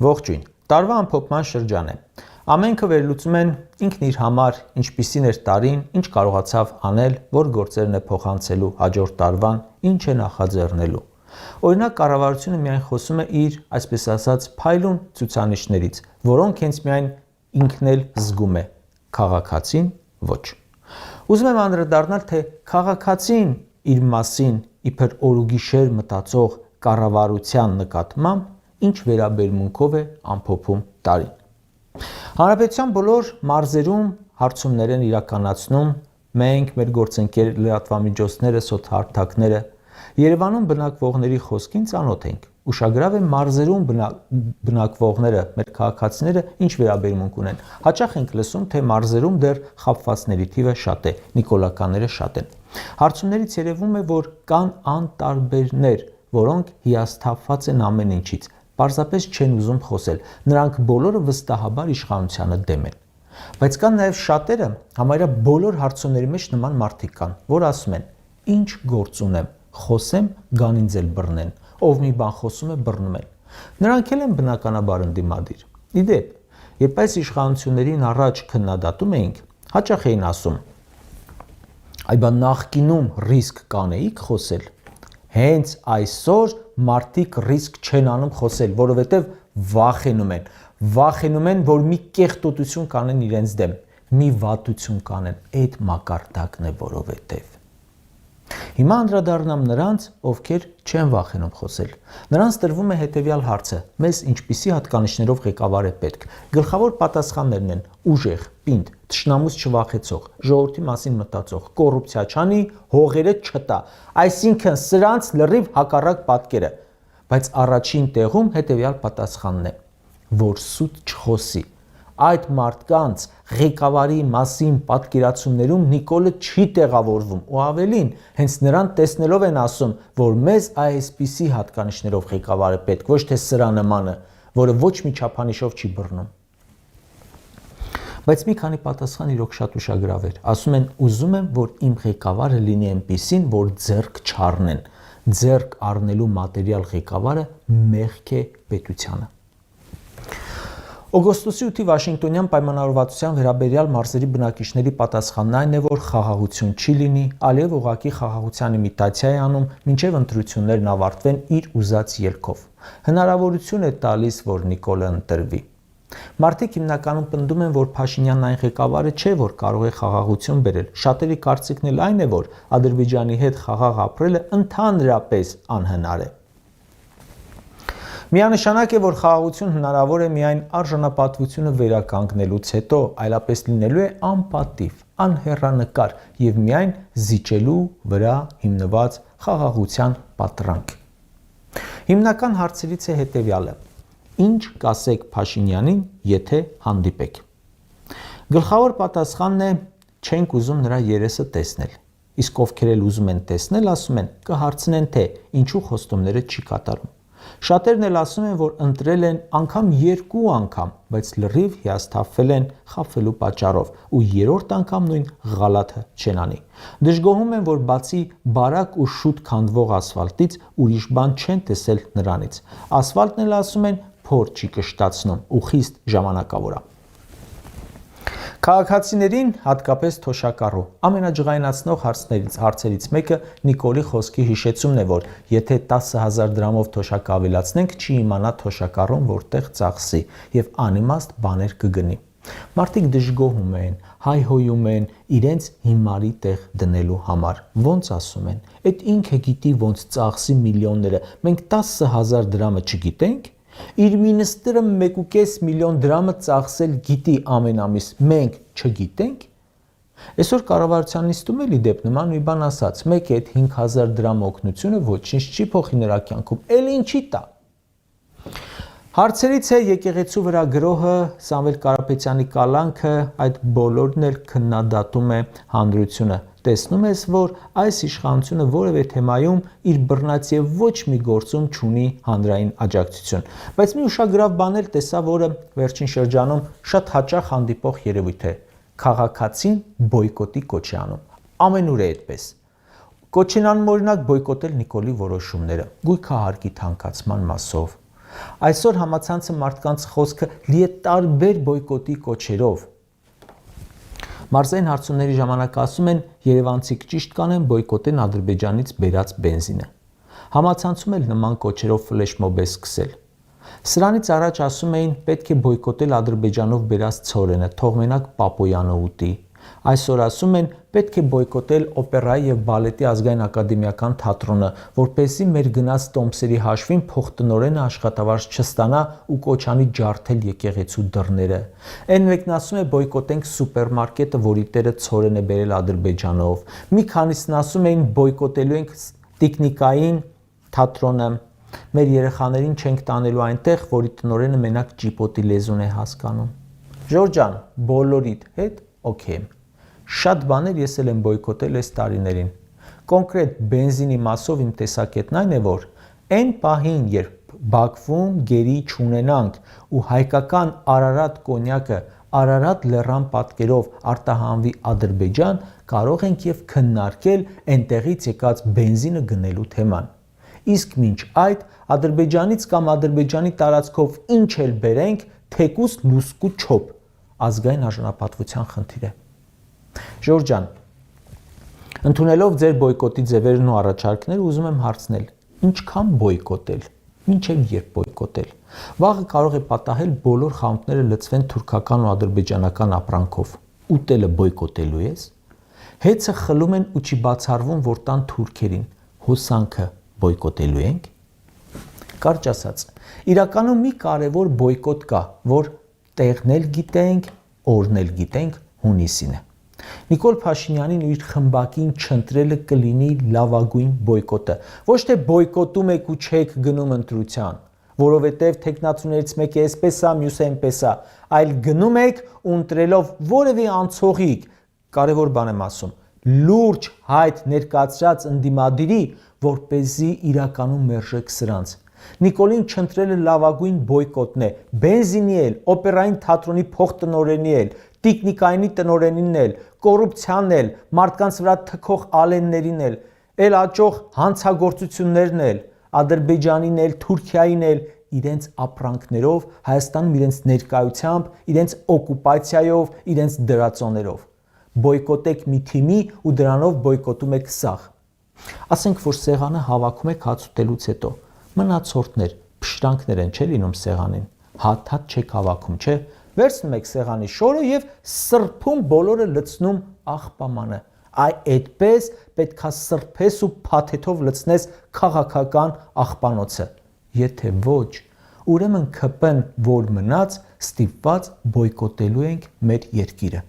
Ողջույն, տարվա ամփոփման շրջան է։ Ամենքը վերլուծում են ինքն իր համար ինչպիսին էր տարին, ինչ կարողացավ անել, որ գործերն է փոխանցելու հաջորդ տարվան, ինչ է նախաձեռնելու։ Օրինակ, կառավարությունը միայն խոսում է իր, այսպես ասած, փայլուն ցուցանիշներից, որոնք հենց միայն ինքն էլ զգում է, քաղաքացին ոչ։ Ուզում եմ անդրադառնալ, թե քաղաքացին իր մասին իբր օրուգիշեր մտածող կառավարության նկատմամբ ինչ վերաբերմունքով է ամփոփում տարին։ Հանրապետության բոլոր մարզերում հարցումներ են իրականացնում, մենք, մեր գործընկեր լրատվամիջոցները, սոցհարթակները, Երևանում բնակվողների խոսքին ծանոթ ենք։ Ուշագրավ է մարզերում բնակվողները, մեր քաղաքացիները ինչ վերաբերմունք ունեն։ Հաճախ ենք լսում, թե մարզերում դեռ խաբվածների թիվը շատ է, նիկոլականները շատ են։ Հարցումներից երևում է, որ կան անտարբերներ, որոնք հիասթափված են ամեն ինչից, պարզապես չեն ուզում խոսել, նրանք բոլորը վստահաբար իշխանությանը դեմ են։ Բայց կան նաև շատերը, համարյա բոլոր հարցումների մեջ նման մարդիկ կան, որ ասում են, ինչ գործ ունեմ, խոսեմ, գան ինձ էլ բռնեն, ով մի բան խոսում է, բռնում են։ Նրանք էլ են բնականաբար ընդդիմադիր։ Իդեպ, երբ այս իշխանություններին առաջ քննադատում էինք, հաճախ էին ասում. այ բա նախկինում ռիսկ կանեիք խոսել։ Հենց այսօր մարդիկ ռիսկ չեն անում խոսել, որովհետև վախենում են, որ մի կեղտոտություն կանեն իրենց դեմ, մի վատություն կանեն, այդ մակարդակն է որովհետև։ Հիմա անդրադառնամ նրանց, ովքեր չեն վախենում խոսել։ Նրանց տրվում է հետևյալ հարցը. մեզ ինչպիսի հատկանիշներով ղեկավար է պետք։ Գլխավոր պատասխաններն են՝ ուժեղ, պինդ, թշնամուց չվախեցող, ժողովրդի մասին մտածող, կոռուպցիա չանի, հողերը չտա։ Այսինքն սրանց լրիվ հակառակ պատկերը։ Բայց առաջին տեղում հետևյալ պատասխանն է, որ սուտ չխոսի։ Այդ մարդկանց ղեկավարի մասին պատկերացումներում Նիկոլը չի տեղավորվում ու ավելին, հենց նրան տեսնելով են ասում, որ մեզ այսպիսի հատկանիշներով ղեկավար է պետք, ոչ թե սրա նմանը, որը ոչ մի չափանիշով չի բռնում։ Բայց մի քանի պատասխան իրոք շատ ուշագրավ էր։ Ասում են, ուզում եմ, որ իմ ղեկավարը լինի այնպիսին, որ ձեռք չառնեն։ Ձեռք առնելու մատերիալ ղեկավարը մեղք է պետությանը։ Օգոստոսի 8-ի Վաշինգտոնյան պայմանավորվածության վերաբերյալ մարզերի բնակիչների պատասխանն այն է, որ խաղաղություն չի լինի, Ալիև ուղղակի խաղաղության իմիտացիա է անում, մինչև ընտրություններն ավարտվեն իր ուզած ելքով։ Հնարավորություն է տալիս, որ Նիկոլը ընտրվի։ Մարդիկ հիմնականում պնդում են, որ Փաշինյանն այն ղեկավարը չէ, որ կարող է խաղաղություն բերել։ Շատերի կարծիքն էլ այն է, որ Ադրբեջանի հետ խաղաղ ապրելը ընդհանրապես անհնար է։ Միանշանակ է, որ խաղաղություն հնարավոր է միայն արժանապատվությունը վերականգնելուց հետո, այլապես լինելու է անպատիվ, անհեռանկար եւ միայն զիջելու վրա հիմնված խաղաղության պատրանք։ Հիմնական հարցերից է հետևյալը. ինչ կասեք Փաշինյանին, եթե հանդիպեք։ Գլխավոր պատասխանն է, չենք ուզում նրա երեսը տեսնել։ Իսկ ովքեր էլ ուզում են տեսնել, ասում են, կհարցնեն, թե ինչու խոստումները չի կատարում։ Շատերն էլ ասում են, որ ընտրել են անգամ 2 անգամ, բայց լրիվ հիասթափվել են խաբվելու պատճառով ու երրորդ անգամ նույն ղալաթը չեն անի։ Դժգոհում են, որ բացի բարակ ու շուտ քանդվող ասֆալտից ուրիշ բան չեն տեսել նրանից։ Ասֆալտն էլ ասում են փոր չի կշտացնում ու խիստ ժամանակավոր է։ Քաղաքացիներին, հատկապես թոշակառու, ամենաջղայնացնող հարցերից մեկը Նիկոլի խոսքի հիշեցումն է, որ եթե 10,000 դրամով թոշակ ավելացնենք, չի իմանա թոշակառուն որտեղ ծախսի եւ անիմաստ բաներ կգնի։ Մարդիկ դժգոհում են, հայհոյում են իրենց հիմարի տեղ դնելու համար։ Ոնց ասում են, այդ ինքը գիտի ոնց ծախսի միլիոնները, մենք 10,000 դրամը չգիտենք։ Իր մինիստրը 1.5 միլիոն դրամը ծախսել գիտի ամեն ամիս, մենք չգիտենք։ Այսօր կառավարության նիստում էլի դեպ նման մի բան ասաց, մեկ է այդ 5,000 դրամ օգնությունը ոչինչ չի փոխի նրա կյանքում, էլ ինչի տա։ Հարցերից է եկեղեցու վրա գրոհը, Սամվել Կարապետյանի կալանքը, այդ բոլորն էլ քննադատում է հանրությունը։ Տեսնում ես, որ այս իշխանությունը որևէ թեմայում իր բռնած եւ ոչ մի գործում չունի հանրային աջակցություն։ Բայց մի ուշագրավ բան էլ տեսա, որը վերջին շրջանում շատ հաճախ հանդիպող երևույթ է։ Քաղաքացին բոյկոտի կոչ է անում։ Ամենուր է այդպես։ Կոչ են անում օրինակ բոյկոտել Նիկոլի որոշումները, գույքահարկի թանկացման մասով, Այսօր համացանցը մարդկանց խոսքը լի է տարբեր բոյկոտի կոչերով։ Մարզային հարցումների ժամանակ ասում են երևանցիք ճիշտ կանեն բոյկոտեն Ադրբեջանից բերած բենզինը։ Համացանցում էլ նման կոչերով ֆլեշմոբ է սկսել։ Սրանից առաջ ասում էին պետք է բոյկոտել Ադրբեջանով բերած ցորենը, թող մենակ Պապոյանը ուտի։ Այսօր ասում են պետք է բոյկոտել օպերայի եւ բալետի ազգային ակադեմիական թատրոնը, որպեսզի մեր գնաց տոմսերի հաշվին փոխտնօրենը աշխատավարձ չստանա ու կոչանի ջարդել եկեղեցու դռները։ Այն մեկն ասում է բոյկոտենք սուպերմարկետը, որի տերը ցորեն է բերել Ադրբեջանով։ Մի քանիսն ասում էին բոյկոտելու ենք տիկնիկային թատրոնը։ Մեր երեխաներին չենք տանելու այնտեղ, որի տնօրենը մենակ ճիպոտի լեզուն է հասկանում։ Ժորժան, բոլորիդ հետ օքեյ եմ։ Շատ բաներ ես էլ եմ բոյկոտել այս տարիներին։ Կոնկրետ բենզինի մասով իմ տեսակետն այն է, որ այն պահին, երբ Բաքվում գերի չունենանք ու հայկական Արարատ կոնյակը Արարատ լեռան պատկերով արտահանվի Ադրբեջան, կարող ենք եւ քննարկել այնտեղից եկած բենզինը գնելու թեման։ Իսկ մինչ այդ Ադրբեջանից կամ Ադրբեջանի տարածքով ինչ էլ բերենք, թեկուս լուսկու չոփ, ազգային արժանապատվության խնդիր է։ Ժորժան, ընդունելով ձեր բոյկոտի ձևերն ու առաջարկները, ուզում եմ հարցնել. ինչքան բոյկոտել, մինչև երբ բոյկոտել։ Վաղը կարող է պատահել բոլոր խանութները լցվեն թուրքական ու ադրբեջանական ապրանքով։ Ուտելը բոյկոտելու ես։ Հեծը խլում են ու չի բացառվում, որ տան թուրքերին։ Հոսանքը բոյկոտելու ենք։ Կարճ ասած, իրականում մի կարևոր բոյկոտ կա, որ տեղն էլ գիտենք, օրն էլ գիտենք, հունիսին է։ Նիկոլ Փաշինյանին ու իր խմբակին չընտրելը կլինի լավագույն բոյկոտը։ Ոչ թե բոյկոտում եք ու չեք գնում ընտրության, որովհետև թեկնածուներից մեկը էսպես է, մյուսը այնպես է, այլ գնում եք ու ընտրելով որևէ անցողիկ, կարևոր բան եմ ասում, լուրջ հայտ ներկայացրած ընդդիմադիրի, որպեսզի իրականում մերժեք սրանց։ Նիկոլին չընտրելը լավագույն բոյկոտն է, բենզինի էլ, օպերային թատրոնի փոխտնօրենի էլ, տիկնիկայինի տնօրենին էլ, կոռուպցիան էլ, մարդկանց վրա թքող ալեններին էլ աճող հանցագործություններն էլ, Ադրբեջանին էլ, Թուրքիային էլ, իրենց ապրանքներով, Հայաստանում իրենց ներկայությամբ, իրենց օկուպացիայով, իրենց դրածոներով։ Բոյկոտեք մի թիմի ու դրանով բոյկոտում եք սաղ։ Ասենք, որ սեղանը հավաքում եք հաց ուտելուց հետո, մնացորդներ, փշրանքներ են չէ լինում սեղանին, հատ չեք հավաքում, չէ, վերցնում եք սեղանի շորը եւ սրբում բոլորը լցնում աղբամանը։ Այդպես պետքա սրբես ու փաթեթով լցնես քաղաքական աղբանոցը։ Եթե ոչ, ուրեմն ԿՊ-ն որ մնաց, ստիպված բոյկոտելու ենք մեր երկիրը։